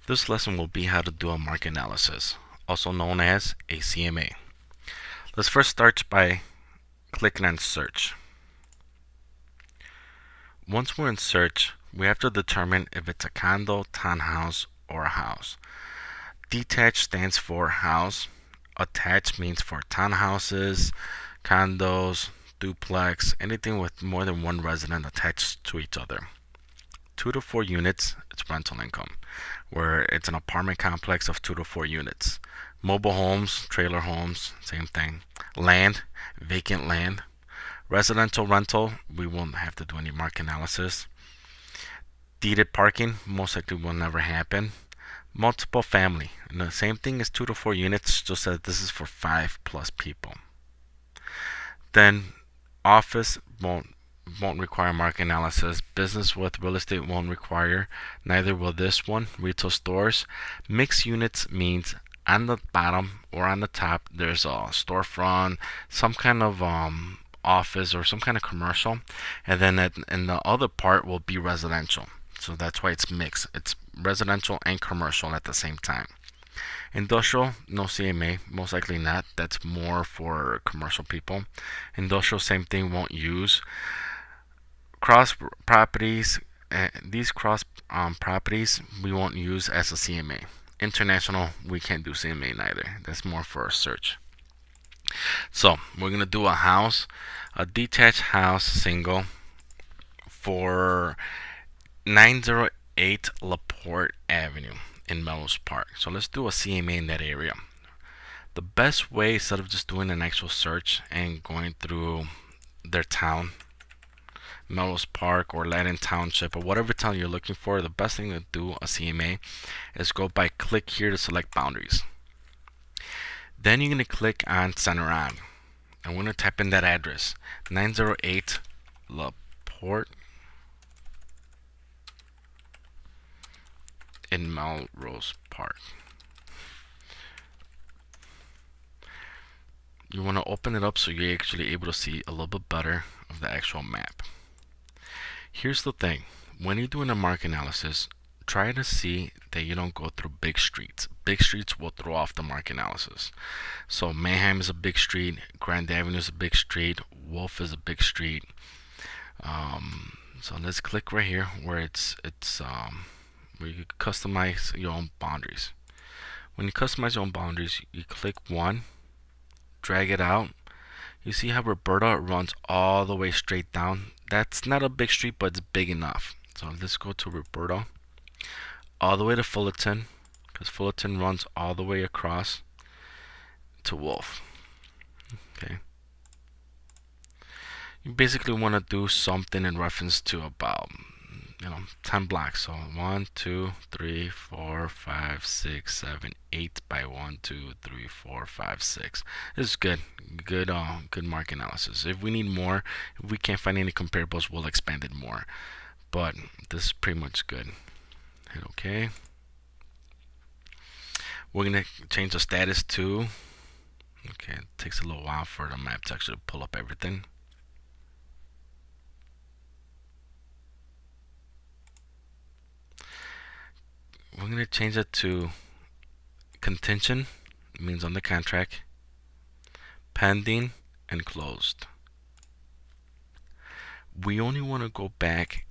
This lesson will be how to do a market analysis, also known as a CMA. Let's first start by clicking on search. Once we're in search, we have to determine if it's a condo, townhouse, or a house. Detached stands for house. Attached means for townhouses, condos, duplex, anything with more than one resident attached to each other. 2 to 4 units, it's rental income, where it's an apartment complex of 2 to 4 units. Mobile homes, trailer homes, same thing. Land, vacant land. Residential rental, we won't have to do any market analysis. Deeded parking, most likely will never happen. Multiple family, and the same thing as 2 to 4 units, just that this is for 5+ people. Then office won't require market analysis. Business with real estate won't require. Neither will this one. Retail stores. Mixed units means on the bottom or on the top there's a storefront, some kind of office or some kind of commercial, and then in the other part will be residential. So that's why it's mixed. It's residential and commercial at the same time. Industrial, no CMA, most likely not. That's more for commercial people. Industrial, same thing, won't use. Cross properties, these cross properties we won't use as a CMA. International, we can't do CMA neither. That's more for a search. So we're gonna do a house, a detached house, single, for 908 LaPorte Avenue in Melrose Park. So let's do a CMA in that area. The best way, instead of just doing an actual search and going through their town, Melrose Park or Latin Township or whatever town you're looking for, the best thing to do a CMA is go by click here to select boundaries. Then you're going to click on center on. I'm going to type in that address, 908 LaPorte in Melrose Park. You want to open it up so you're actually able to see a little bit better of the actual map. Here's the thing, when you're doing a market analysis, try to see that you don't go through big streets. Big streets will throw off the market analysis. So Manheim is a big street, Grand Avenue is a big street, Wolf is a big street. So let's click right here where it's where you customize your own boundaries. When you customize your own boundaries, you click one, drag it out. You see how Roberta runs all the way straight down? That's not a big street, but it's big enough. So let's go to Roberta, all the way to Fullerton, because Fullerton runs all the way across to Wolf. Okay. You basically want to do something in reference to about 10 blocks. So 1, 2, 3, 4, 5, 6, 7, 8 by 1, 2, 3, 4, 5, 6. This is good market analysis. If we need more, if we can't find any comparables, we'll expand it more, but this is pretty much good. Hit OK. We're gonna change the status to, okay, it takes a little while for the map to actually pull up everything. We're going to change it to contingent, means on the contract, pending, and closed. We only want to go back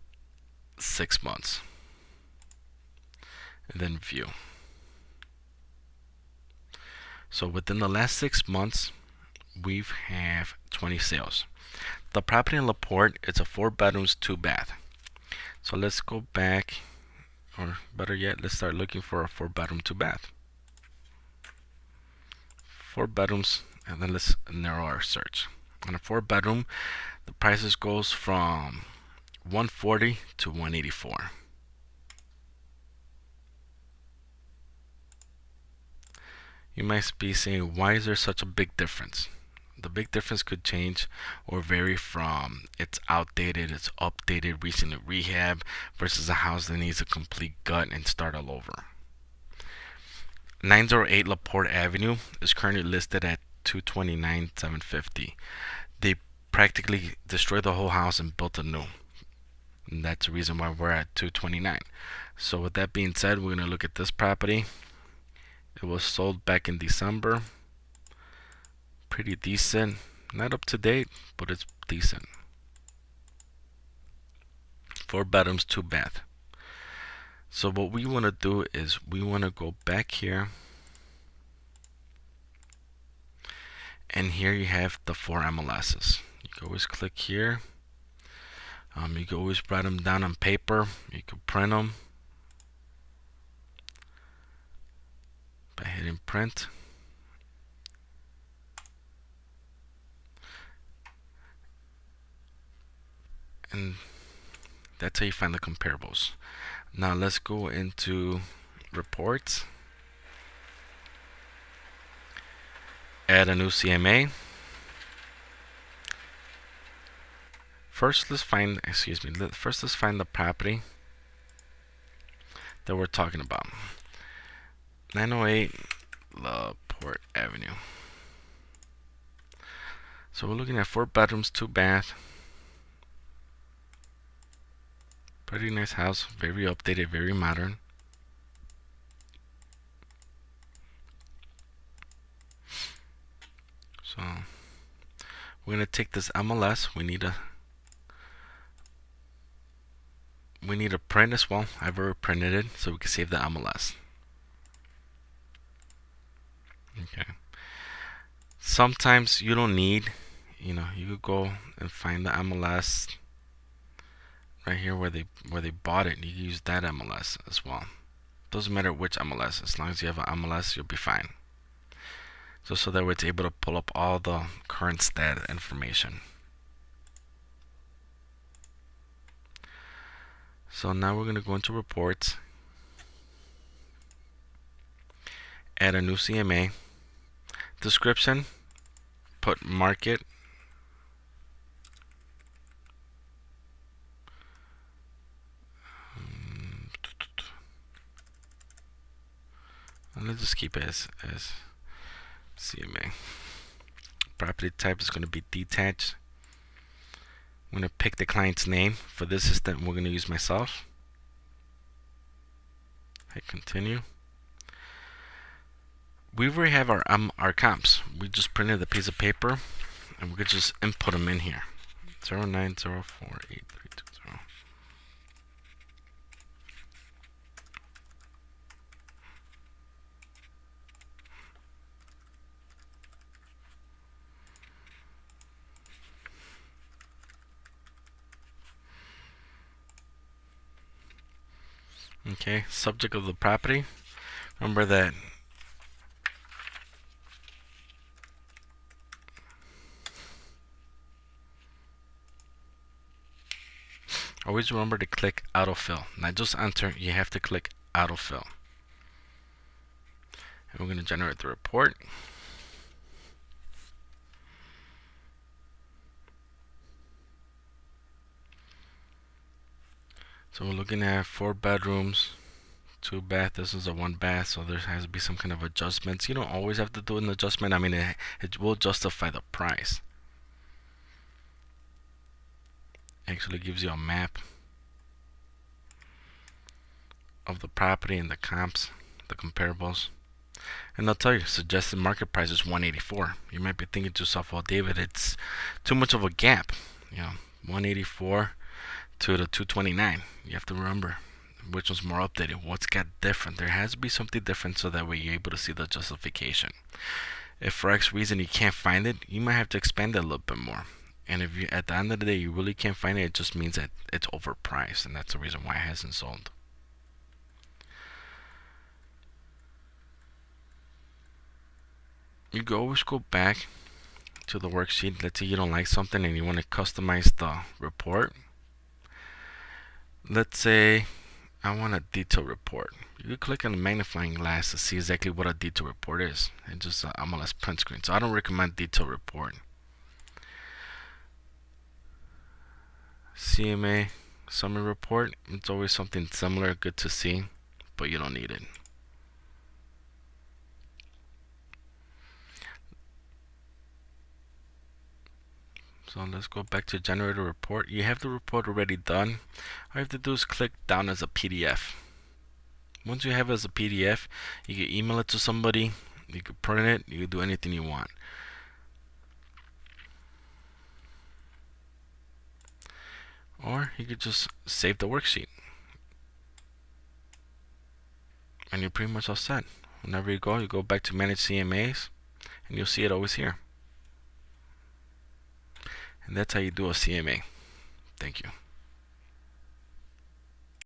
6 months. And then view. So within the last 6 months, we have 20 sales. The property in LaPorte, it's a 4 bedrooms, 2 bath. So let's go back, or better yet, let's start looking for a 4 bedroom, 2 bath. 4 bedrooms, and then let's narrow our search. On a 4 bedroom, the prices goes from 140 to 184. You might be saying, why is there such a big difference? The big difference could change or vary from it's outdated, it's updated, recently rehab, versus a house that needs a complete gut and start all over. 908 LaPorte Avenue is currently listed at $229,750. They practically destroyed the whole house and built a new. and that's the reason why we're at 229. So with that being said, we're going to look at this property. It was sold back in December. Pretty decent, not up to date, but it's decent. 4 bedrooms, 2 bath. So what we want to do is we want to go back here, and here you have the 4 MLSs. You can always click here. You can always write them down on paper. You can print them by hitting print. And that's how you find the comparables. Now let's go into reports. Add a new CMA. First let's find the property that we're talking about. 908 LaPorte Avenue. So we're looking at 4 bedrooms, 2 bath. Pretty nice house, very updated, very modern. So we're gonna take this MLS. We need a print as well. I've already printed it so we can save the MLS. Okay. Sometimes you don't need, you could go and find the MLS right here where they bought it. You can use that MLS as well. Doesn't matter which MLS, as long as you have an MLS, you'll be fine. So that way it's able to pull up all the current stat information. So now we're going to go into reports, add a new CMA. Description, put market. And let's just keep it as CMA. Property type is going to be detached. I'm going to pick the client's name. For this system, we're going to use myself. Hit continue. We already have our comps. We just printed a piece of paper, and we could just input them in here. 09048320. Okay, subject of the property. Remember that always remember to click autofill. Not just enter, you have to click autofill. And we're going to generate the report. So we're looking at 4 bedrooms, 2 bath. This is a 1 bath, so there has to be some kind of adjustments. You don't always have to do an adjustment. I mean, it will justify the price. Actually gives you a map of the property and the comps, the comparables. And I'll tell you, suggested market price is 184. You might be thinking to yourself, well, David, it's too much of a gap. 184 to the 229. You have to remember which one's more updated. What's got different? There has to be something different so that way you're able to see the justification. If for X reason you can't find it, you might have to expand it a little bit more. And if you, at the end of the day, you really can't find it, it just means that it's overpriced, and that's the reason why it hasn't sold. You can always go back to the worksheet. Let's say you don't like something and you want to customize the report. Let's say I want a detailed report. You can click on the magnifying glass to see exactly what a detailed report is. It's just an MLS print screen. So I don't recommend detailed report. CMA summary report. It's always something similar, good to see, but you don't need it. So let's go back to generate a report. You have the report already done. All you have to do is click down as a PDF. Once you have it as a PDF, you can email it to somebody, you can print it, you can do anything you want. Or you could just save the worksheet. And you're pretty much all set. Whenever you go back to manage CMAs, and you'll see it always here. And that's how you do a CMA. Thank you.